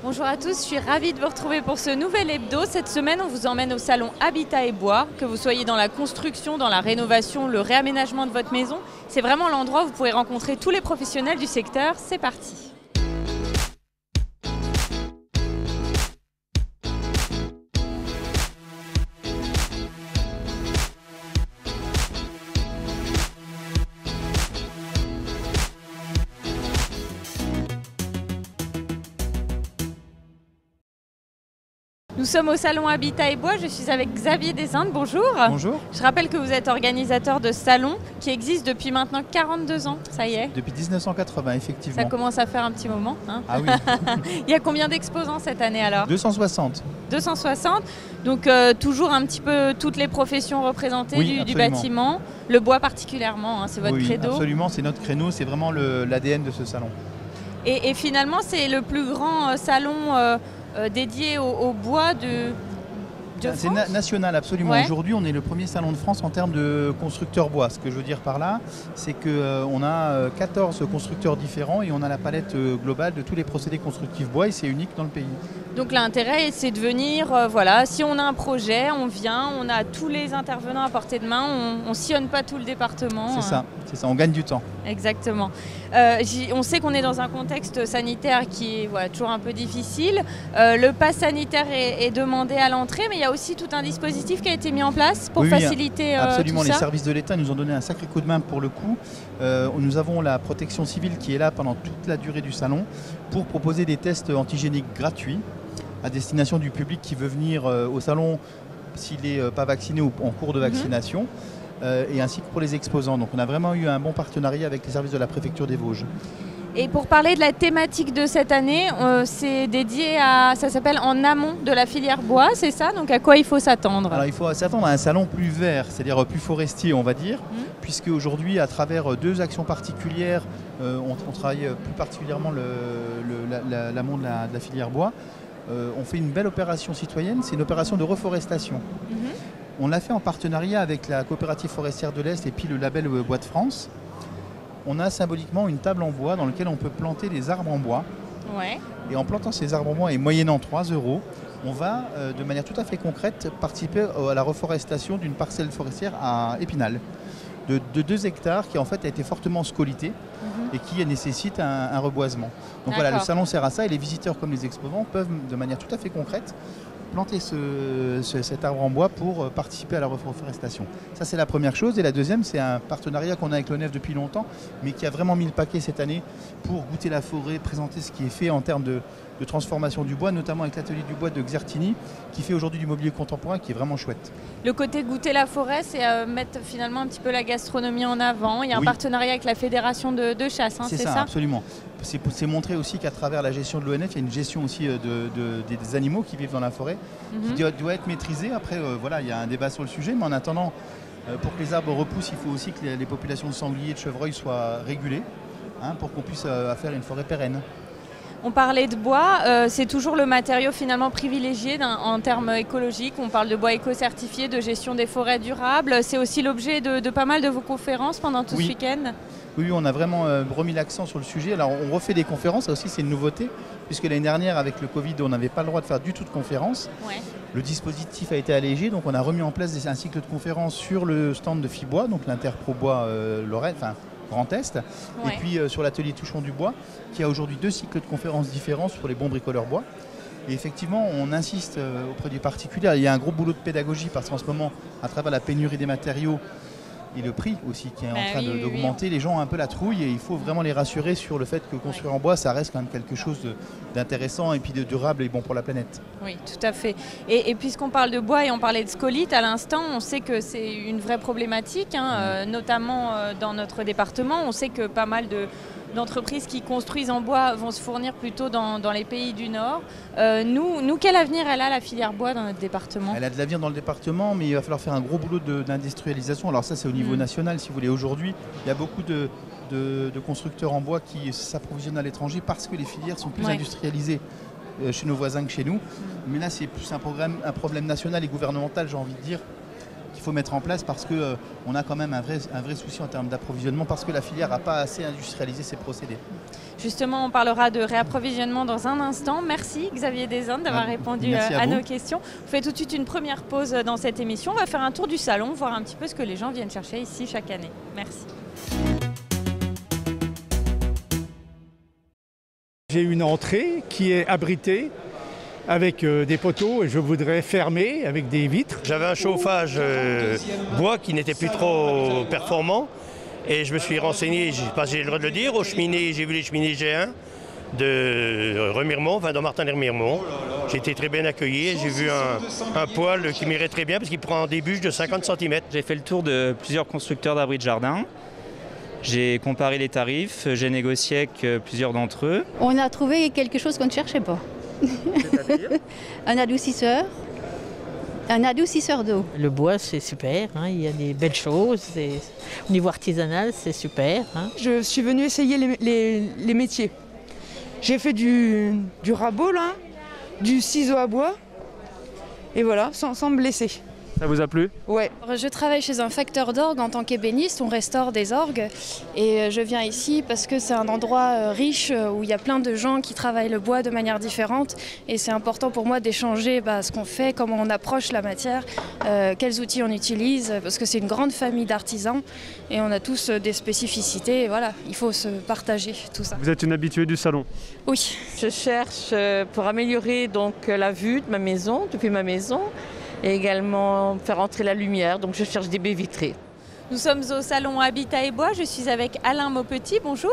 Bonjour à tous, je suis ravie de vous retrouver pour ce nouvel hebdo. Cette semaine, on vous emmène au salon Habitat et Bois. Que vous soyez dans la construction, dans la rénovation, le réaménagement de votre maison, c'est vraiment l'endroit où vous pourrez rencontrer tous les professionnels du secteur. C'est parti. Nous sommes au salon Habitat et Bois, je suis avec Xavier Desindes, bonjour. Bonjour. Je rappelle que vous êtes organisateur de ce salon qui existe depuis maintenant 42 ans, ça y est. Depuis 1980, effectivement. Ça commence à faire un petit moment. Hein. Ah oui. Il y a combien d'exposants cette année alors? 260. 260, donc toujours un petit peu toutes les professions représentées Oui, du bâtiment, le bois particulièrement, hein, c'est votre credo. Absolument, c'est notre créneau, c'est vraiment l'ADN de ce salon. Et finalement, c'est le plus grand salon dédié au bois de C'est France. national, absolument. Ouais. Aujourd'hui, on est le premier salon de France en termes de constructeurs bois. Ce que je veux dire par là, c'est qu'on a 14 constructeurs différents et on a la palette globale de tous les procédés constructifs bois et c'est unique dans le pays. Donc l'intérêt, c'est de venir, voilà, si on a un projet, on vient, on a tous les intervenants à portée de main, on ne sillonne pas tout le département. C'est ça, on gagne du temps. Exactement. On sait qu'on est dans un contexte sanitaire qui est toujours un peu difficile. Le pass sanitaire est demandé à l'entrée, mais il y a aussi tout un dispositif qui a été mis en place pour faciliter absolument, tout ça. les services de l'État nous ont donné un sacré coup de main pour le coup. Nous avons la protection civile qui est là pendant toute la durée du salon pour proposer des tests antigéniques gratuits à destination du public qui veut venir au salon s'il n'est pas vacciné ou en cours de vaccination. Et ainsi que pour les exposants. Donc on a vraiment eu un bon partenariat avec les services de la préfecture des Vosges. Et pour parler de la thématique de cette année, c'est dédié à, ça s'appelle En amont de la filière bois, c'est ça? Donc à quoi il faut s'attendre? Alors il faut s'attendre à un salon plus vert, c'est-à-dire plus forestier on va dire, puisque aujourd'hui à travers deux actions particulières, on travaille plus particulièrement l'amont de la filière bois. On fait une belle opération citoyenne, c'est une opération de reforestation. On l'a fait en partenariat avec la coopérative forestière de l'Est et puis le label Bois de France. On a symboliquement une table en bois dans laquelle on peut planter des arbres en bois. Ouais. Et en plantant ces arbres en bois et moyennant 3 €, on va de manière tout à fait concrète participer à la reforestation d'une parcelle forestière à Épinal de 2 hectares qui en fait a été fortement scolytée et qui nécessite un reboisement. Donc voilà, le salon sert à ça et les visiteurs comme les exposants peuvent de manière tout à fait concrète planter cet arbre en bois pour participer à la reforestation. Ça c'est la première chose. Et la deuxième, c'est un partenariat qu'on a avec l'ONEF depuis longtemps, mais qui a vraiment mis le paquet cette année pour goûter la forêt, présenter ce qui est fait en termes de transformation du bois, notamment avec l'atelier du bois de Xertini, qui fait aujourd'hui du mobilier contemporain qui est vraiment chouette. Le côté goûter la forêt, c'est mettre finalement un petit peu la gastronomie en avant. Il y a un partenariat avec la fédération de chasse, hein, c'est ça? Absolument. C'est montrer aussi qu'à travers la gestion de l'ONF, il y a une gestion aussi des animaux qui vivent dans la forêt, qui doit être maîtrisée. Après, il y a un débat sur le sujet, mais en attendant, pour que les arbres repoussent, il faut aussi que les populations de sangliers et de chevreuils soient régulées, pour qu'on puisse faire une forêt pérenne. On parlait de bois, c'est toujours le matériau finalement privilégié en termes écologiques. On parle de bois éco-certifié, de gestion des forêts durables. C'est aussi l'objet de pas mal de vos conférences pendant tout ce week-end. Oui, on a vraiment remis l'accent sur le sujet. Alors on refait des conférences, ça aussi c'est une nouveauté, puisque l'année dernière avec le Covid, on n'avait pas le droit de faire du tout de conférences. Ouais. Le dispositif a été allégé, donc on a remis en place un cycle de conférences sur le stand de Fibois, donc l'Interpro Bois Lorraine, Grand Est, et puis sur l'atelier Touchons du Bois, qui a aujourd'hui 2 cycles de conférences différents pour les bons bricoleurs bois. Et effectivement, on insiste auprès des particuliers. Il y a un gros boulot de pédagogie parce qu'en ce moment, à travers la pénurie des matériaux et le prix aussi qui est en train d'augmenter, les gens ont un peu la trouille et il faut vraiment les rassurer sur le fait que construire en bois, ça reste quand même quelque chose d'intéressant et puis de durable et bon pour la planète. Oui, tout à fait. Et puisqu'on parle de bois et on parlait de scolyte à l'instant, on sait que c'est une vraie problématique, notamment dans notre département. On sait que pas mal d'entreprises qui construisent en bois vont se fournir plutôt dans les pays du Nord. Nous, quel avenir elle a la filière bois dans notre département? Elle a de l'avenir dans le département, mais il va falloir faire un gros boulot d'industrialisation. Alors ça, c'est au niveau national, si vous voulez. Aujourd'hui, il y a beaucoup de constructeurs en bois qui s'approvisionnent à l'étranger parce que les filières sont plus industrialisées chez nos voisins que chez nous. Mais là, c'est plus un problème national et gouvernemental, j'ai envie de dire, qu'il faut mettre en place parce qu'on a quand même un vrai souci en termes d'approvisionnement parce que la filière n'a pas assez industrialisé ses procédés. Justement, on parlera de réapprovisionnement dans un instant. Merci Xavier Desindes d'avoir répondu à nos questions. On fait tout de suite une première pause dans cette émission. On va faire un tour du salon, voir un petit peu ce que les gens viennent chercher ici chaque année. Merci. J'ai une entrée qui est abritée avec des poteaux et je voudrais fermer avec des vitres. J'avais un chauffage bois qui n'était plus trop performant et je me suis renseigné, je ne sais pas si j'ai le droit de le dire, aux cheminées, j'ai vu les cheminées G1 de Remiremont, enfin de Martin et Remiremont. J'ai été très bien accueilli, j'ai vu un poêle qui m'irait très bien parce qu'il prend des bûches de 50 cm. J'ai fait le tour de plusieurs constructeurs d'abris de jardin. J'ai comparé les tarifs, j'ai négocié avec plusieurs d'entre eux. On a trouvé quelque chose qu'on ne cherchait pas. Un adoucisseur d'eau. Le bois, c'est super, hein, il y a des belles choses. Au niveau artisanal, c'est super. Hein. Je suis venue essayer les métiers. J'ai fait du rabot, là, du ciseau à bois, et voilà, sans me blesser. Ça vous a plu? Ouais. Je travaille chez un facteur d'orgue en tant qu'ébéniste, on restaure des orgues et je viens ici parce que c'est un endroit riche où il y a plein de gens qui travaillent le bois de manière différente et c'est important pour moi d'échanger ce qu'on fait, comment on approche la matière, quels outils on utilise parce que c'est une grande famille d'artisans et on a tous des spécificités et voilà, il faut se partager tout ça. Vous êtes une habituée du salon? Oui. Je cherche pour améliorer donc la vue de ma maison, depuis ma maison. Et également faire entrer la lumière, donc je cherche des baies vitrées. Nous sommes au salon Habitat et Bois, je suis avec Alain Maupetit, bonjour.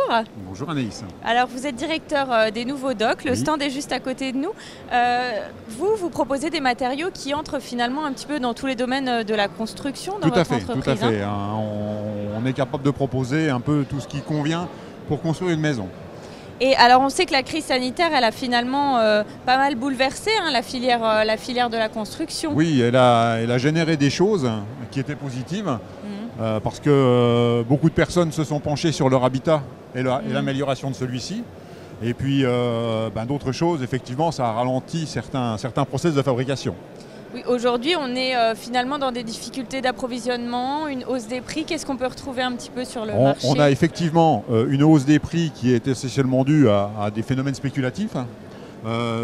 Bonjour Anaïs. Alors vous êtes directeur des Nouveaux Docks, le stand est juste à côté de nous. Vous proposez des matériaux qui entrent finalement un petit peu dans tous les domaines de la construction dans votre entreprise. Tout à fait. On est capable de proposer un peu tout ce qui convient pour construire une maison. Et alors on sait que la crise sanitaire, elle a finalement pas mal bouleversé la filière de la construction. Oui, elle a généré des choses qui étaient positives parce que beaucoup de personnes se sont penchées sur leur habitat et l'amélioration de celui-ci. Et puis d'autres choses, effectivement, ça a ralenti certains process de fabrication. Oui, aujourd'hui, on est finalement dans des difficultés d'approvisionnement, une hausse des prix. Qu'est-ce qu'on peut retrouver un petit peu sur le marché? On a effectivement une hausse des prix qui est essentiellement due à des phénomènes spéculatifs.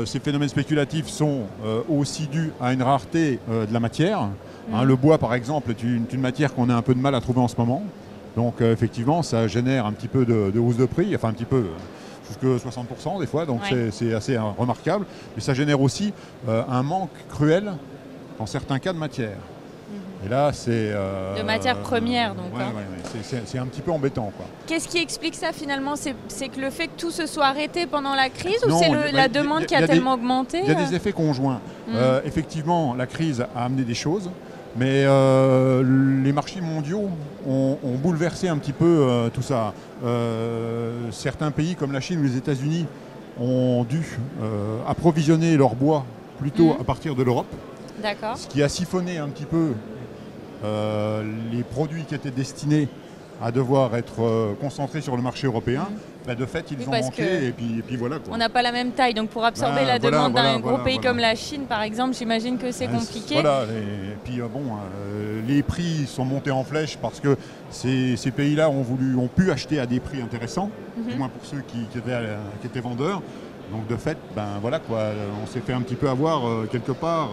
Ces phénomènes spéculatifs sont aussi dus à une rareté de la matière. Le bois, par exemple, est une matière qu'on a un peu de mal à trouver en ce moment. Donc effectivement, ça génère un petit peu de hausse de prix, enfin un petit peu... jusqu'à 60% des fois, donc c'est assez remarquable. Mais ça génère aussi un manque cruel, dans certains cas, de matière. Et là, c'est... de matières premières, donc. C'est un petit peu embêtant, quoi. Qu'est-ce qui explique ça, finalement? C'est que le fait que tout se soit arrêté pendant la crise ou c'est la demande qui a tellement augmenté? Il y a des effets conjoints. Effectivement, la crise a amené des choses. Mais les marchés mondiaux ont bouleversé un petit peu tout ça. Certains pays comme la Chine ou les États-Unis ont dû approvisionner leur bois plutôt à partir de l'Europe. D'accord. Ce qui a siphonné un petit peu les produits qui étaient destinés à devoir être concentrés sur le marché européen. De fait, ils ont manqué et puis voilà, quoi. On n'a pas la même taille, donc pour absorber la demande d'un gros pays comme la Chine, par exemple, j'imagine que c'est compliqué. Voilà, et puis les prix sont montés en flèche parce que ces pays-là ont pu acheter à des prix intéressants, du moins pour ceux qui étaient vendeurs. Donc de fait, voilà, quoi, on s'est fait un petit peu avoir quelque part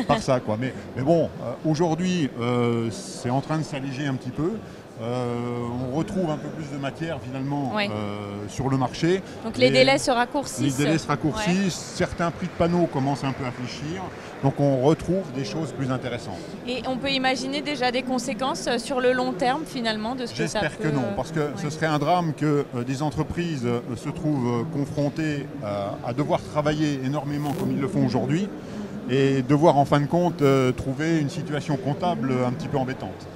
par ça, quoi. Mais bon, aujourd'hui, c'est en train de s'alléger un petit peu. On retrouve un peu plus de matière finalement sur le marché. Donc les délais se raccourcissent. Les délais se raccourcissent, certains prix de panneaux commencent un peu à fléchir, donc on retrouve des choses plus intéressantes. Et on peut imaginer déjà des conséquences sur le long terme finalement de ce que ça peut... J'espère que non, parce que ce serait un drame que des entreprises se trouvent confrontées à devoir travailler énormément comme ils le font aujourd'hui et devoir en fin de compte trouver une situation comptable un petit peu embêtante.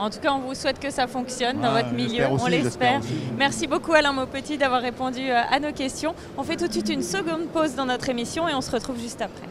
En tout cas, on vous souhaite que ça fonctionne dans votre milieu, on l'espère. Merci beaucoup Alain Maupetit d'avoir répondu à nos questions. On fait tout de suite une seconde pause dans notre émission et on se retrouve juste après.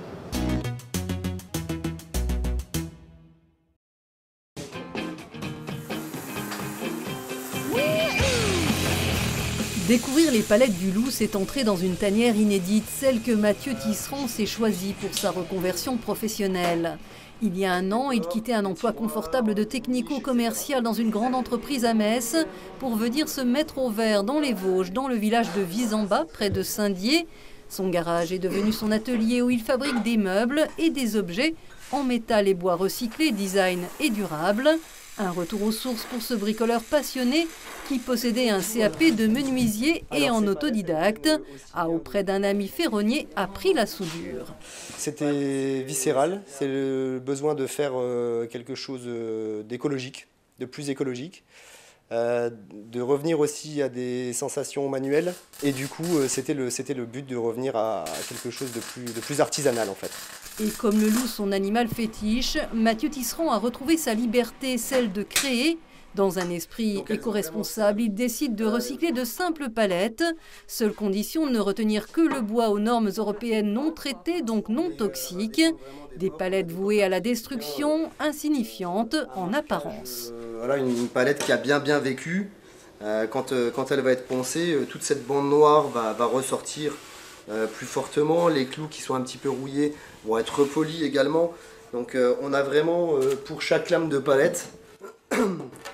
Découvrir les palettes du Loup, c'est entrer dans une tanière inédite, celle que Mathieu Tisserand s'est choisie pour sa reconversion professionnelle. Il y a un an, il quittait un emploi confortable de technico-commercial dans une grande entreprise à Metz pour venir se mettre au vert dans les Vosges, dans le village de Vies-en-Bas, près de Saint-Dié. Son garage est devenu son atelier où il fabrique des meubles et des objets en métal et bois recyclés, design et durable. Un retour aux sources pour ce bricoleur passionné qui possédait un CAP de menuisier et en autodidacte, a auprès d'un ami ferronnier appris la soudure. C'était viscéral, c'est le besoin de faire quelque chose d'écologique, de plus écologique, de revenir aussi à des sensations manuelles et du coup c'était le but de revenir à quelque chose de plus artisanal en fait. Et comme le loup, son animal fétiche, Mathieu Tisserand a retrouvé sa liberté, celle de créer. Dans un esprit éco-responsable, il décide de recycler de simples palettes. Seule condition, ne retenir que le bois aux normes européennes non traitées, donc non toxiques. Des palettes vouées à la destruction, insignifiantes en apparence. Voilà une palette qui a bien vécu. Quand elle va être poncée, toute cette bande noire va ressortir plus fortement. Les clous qui sont un petit peu rouillés vont être repolis également. Donc on a vraiment pour chaque lame de palette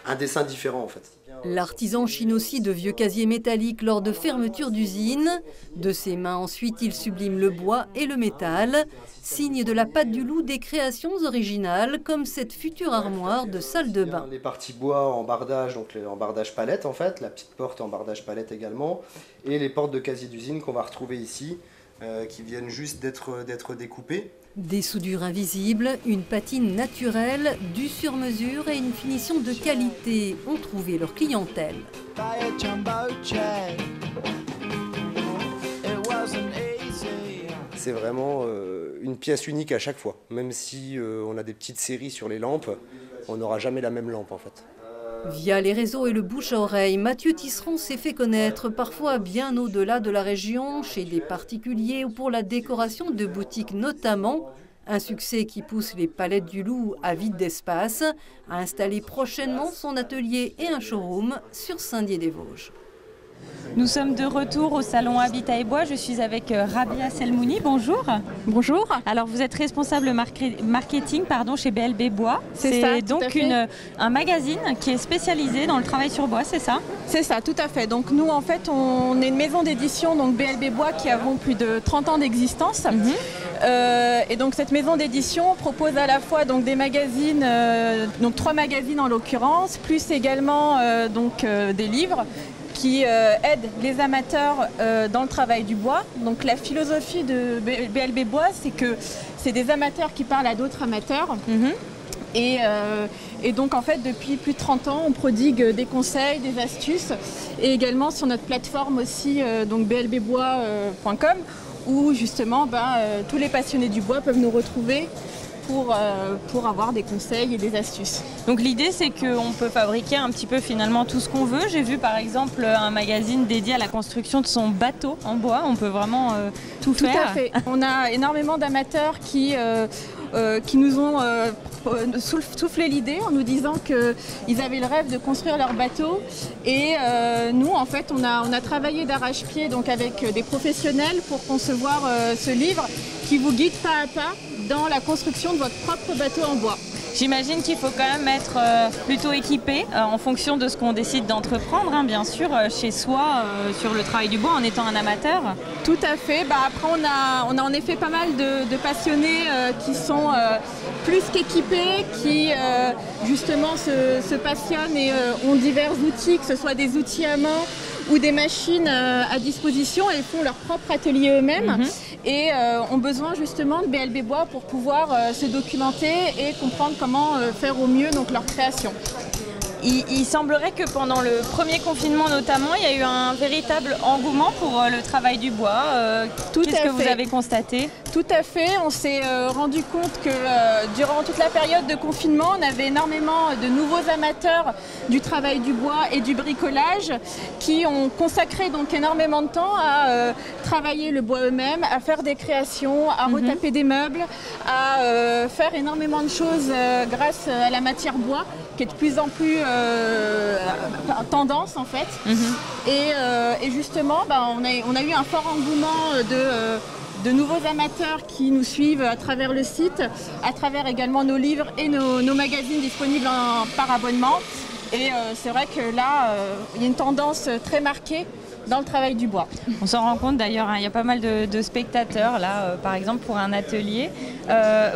un dessin différent en fait. L'artisan chine aussi de vieux casiers métalliques lors de fermeture d'usine. De ses mains ensuite, il sublime le bois et le métal. Signe de la patte du loup des créations originales comme cette future armoire de salle de bain. Les parties bois en bardage, donc en bardage palette en fait, la petite porte en bardage palette également, et les portes de casier d'usine qu'on va retrouver ici, qui viennent juste d'être découpées. Des soudures invisibles, une patine naturelle, du sur-mesure et une finition de qualité ont trouvé leur clientèle. C'est vraiment une pièce unique à chaque fois. Même si on a des petites séries sur les lampes, on n'aura jamais la même lampe en fait. Via les réseaux et le bouche à oreille, Mathieu Tisserand s'est fait connaître, parfois bien au-delà de la région, chez des particuliers ou pour la décoration de boutiques notamment. Un succès qui pousse les Palettes du Loup à vide d'espace, à installer prochainement son atelier et un showroom sur Saint-Dié-des-Vosges. Nous sommes de retour au salon Habitat et Bois. Je suis avec Rabia Selmouni. Bonjour. Bonjour. Alors vous êtes responsable marketing chez BLB Bois. C'est ça, donc un magazine qui est spécialisé dans le travail sur bois, c'est ça? C'est ça, tout à fait. Donc nous en fait on est une maison d'édition, donc BLB Bois, qui avons plus de 30 ans d'existence. Et donc cette maison d'édition propose à la fois donc des magazines, donc 3 magazines en l'occurrence, plus également des livres qui aident les amateurs dans le travail du bois. Donc la philosophie de BLB Bois, c'est que c'est des amateurs qui parlent à d'autres amateurs. Et donc en fait depuis plus de 30 ans on prodigue des conseils, des astuces, et également sur notre plateforme aussi donc blbbois.com où justement tous les passionnés du bois peuvent nous retrouver pour avoir des conseils et des astuces. Donc l'idée c'est qu'on peut fabriquer un petit peu finalement tout ce qu'on veut. J'ai vu par exemple un magazine dédié à la construction de son bateau en bois. On peut vraiment tout faire. Tout à fait. On a énormément d'amateurs qui nous ont soufflé l'idée en nous disant qu'ils avaient le rêve de construire leur bateau. Et nous en fait on a travaillé d'arrache-pied donc avec des professionnels pour concevoir ce livre qui vous guide pas à pas dans la construction de votre propre bateau en bois. J'imagine qu'il faut quand même être plutôt équipé en fonction de ce qu'on décide d'entreprendre, bien sûr, chez soi, sur le travail du bois, en étant un amateur. Tout à fait. Après, on a en effet pas mal de passionnés qui sont plus qu'équipés, qui justement se passionnent et ont divers outils, que ce soit des outils à main ou des machines à disposition, et font leur propre atelier eux-mêmes. Et ont besoin justement de BLB Bois pour pouvoir se documenter et comprendre comment faire au mieux donc, leur création. Il semblerait que pendant le premier confinement notamment, il y a eu un véritable engouement pour le travail du bois. Qu'est-ce que vous avez constaté? Tout à fait. On s'est rendu compte que durant toute la période de confinement, on avait énormément de nouveaux amateurs du travail du bois et du bricolage qui ont consacré donc énormément de temps à travailler le bois eux-mêmes, à faire des créations, à retaper des meubles, à faire énormément de choses grâce à la matière bois, qui est de plus en plus tendance en fait. Et justement, on a eu un fort engouement de nouveaux amateurs qui nous suivent à travers le site, à travers également nos livres et nos magazines disponibles par abonnement. Et c'est vrai que là, il y a une tendance très marquée dans le travail du bois. On s'en rend compte d'ailleurs, hein, il y a pas mal de spectateurs là, par exemple pour un atelier.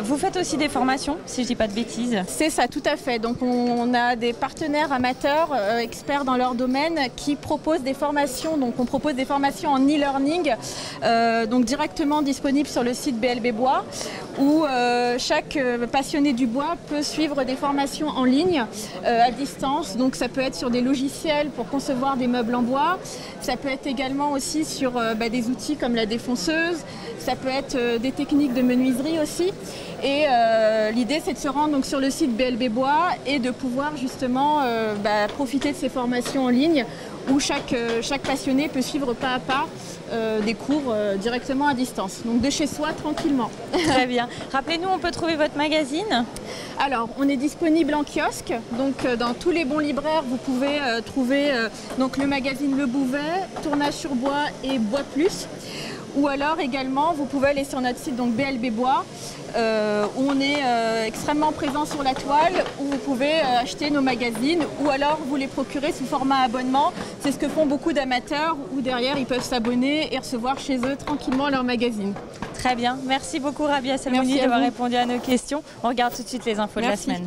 Vous faites aussi des formations, si je ne dis pas de bêtises. C'est ça, tout à fait. Donc on a des partenaires amateurs, experts dans leur domaine, qui proposent des formations. Donc on propose des formations en e-learning, donc directement disponibles sur le site BLB Bois, où chaque passionné du bois peut suivre des formations en ligne, à distance. Donc ça peut être sur des logiciels pour concevoir des meubles en bois. Ça peut être également aussi sur des outils comme la défonceuse, ça peut être des techniques de menuiserie aussi. Et l'idée c'est de se rendre donc, sur le site BLB Bois et de pouvoir justement profiter de ces formations en ligne où chaque passionné peut suivre pas à pas des cours directement à distance, donc de chez soi tranquillement. Très bien. Rappelez-nous, on peut trouver votre magazine? Alors, on est disponible en kiosque, donc dans tous les bons libraires, vous pouvez trouver donc, le magazine Le Bouvet, Tournage sur bois et Bois Plus. Ou alors également, vous pouvez aller sur notre site donc BLB Bois, où on est extrêmement présent sur la toile, où vous pouvez acheter nos magazines ou alors vous les procurer sous format abonnement. C'est ce que font beaucoup d'amateurs, où derrière ils peuvent s'abonner et recevoir chez eux tranquillement leur magazine. Très bien, merci beaucoup Rabia Salmouni d'avoir répondu à nos questions. On regarde tout de suite les infos de la semaine.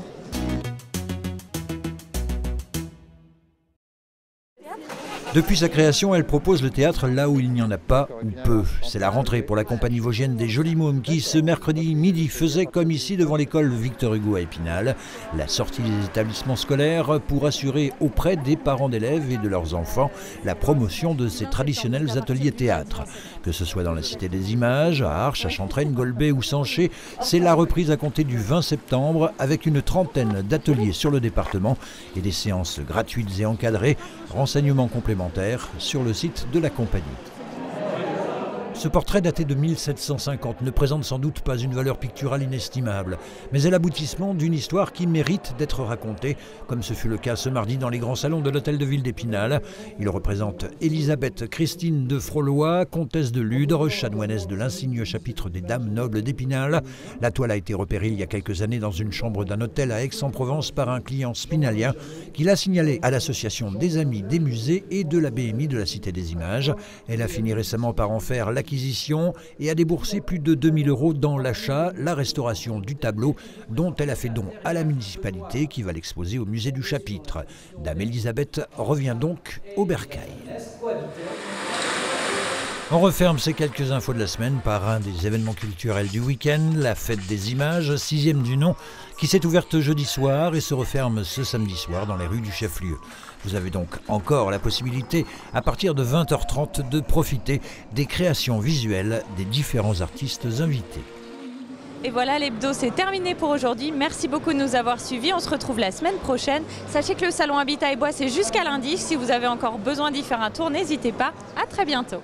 Depuis sa création, elle propose le théâtre là où il n'y en a pas ou peu. C'est la rentrée pour la compagnie vosgienne des Jolis Mômes qui, ce mercredi midi, faisait comme ici devant l'école Victor Hugo à Épinal, la sortie des établissements scolaires pour assurer auprès des parents d'élèves et de leurs enfants la promotion de ces traditionnels ateliers théâtre. Que ce soit dans la Cité des Images, à Arches, à Chantraine, Golbet ou Sanché, c'est la reprise à compter du 20 septembre avec une trentaine d'ateliers sur le département et des séances gratuites et encadrées. Renseignements complémentaires sur le site de la compagnie. Ce portrait daté de 1750 ne présente sans doute pas une valeur picturale inestimable, mais est l'aboutissement d'une histoire qui mérite d'être racontée, comme ce fut le cas ce mardi dans les grands salons de l'hôtel de ville d'Épinal. Il représente Élisabeth Christine de Frolois, comtesse de Ludre, chanoinesse de l'insigne chapitre des Dames nobles d'Épinal. La toile a été repérée il y a quelques années dans une chambre d'un hôtel à Aix-en-Provence par un client spinalien qui l'a signalé à l'association des Amis des Musées et de la BMI de la Cité des Images. Elle a fini récemment par en faire l'acquisition et a déboursé plus de 2 000 € dans l'achat, la restauration du tableau dont elle a fait don à la municipalité qui va l'exposer au musée du chapitre. Dame Elisabeth revient donc au bercail. On referme ces quelques infos de la semaine par un des événements culturels du week-end, la fête des images, 6e du nom, qui s'est ouverte jeudi soir et se referme ce samedi soir dans les rues du chef-lieu. Vous avez donc encore la possibilité, à partir de 20h30, de profiter des créations visuelles des différents artistes invités. Et voilà, l'hebdo, c'est terminé pour aujourd'hui. Merci beaucoup de nous avoir suivis. On se retrouve la semaine prochaine. Sachez que le salon Habitat et Bois, c'est jusqu'à lundi. Si vous avez encore besoin d'y faire un tour, n'hésitez pas. À très bientôt.